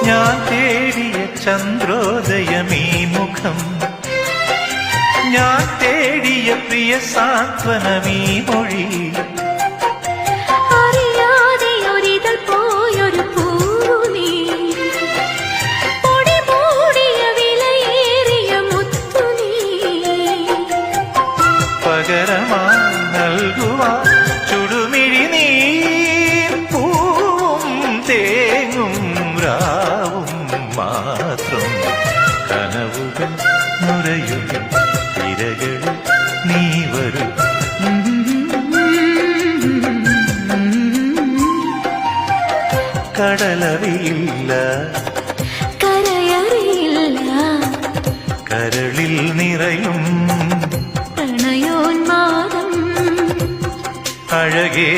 ഞാൻ തേടിയ ചന്ദ്രോദയമീ മുഖം, ഞാൻ തേടിയ പ്രിയ സാന്ത്വനമീ മൊഴി. അറിയാതെ ഒരിതൾ പോയൊരു പൂനീ, പൊടി മൂടിയ വിലയേറിയ മുത്തുനീ. പകരമായി നൽകുവാൻ ചുടുമിഴി നീ, പൂവും തേങ്ങും രാവും മാത്രം. കനവുകൾ നുരയും തിരകളിൽ നീ വരും. കടലറിയില്ല, കരയറിയില്ല, കരളിൽ നിറയും പ്രണയോന്മാദം അഴകേ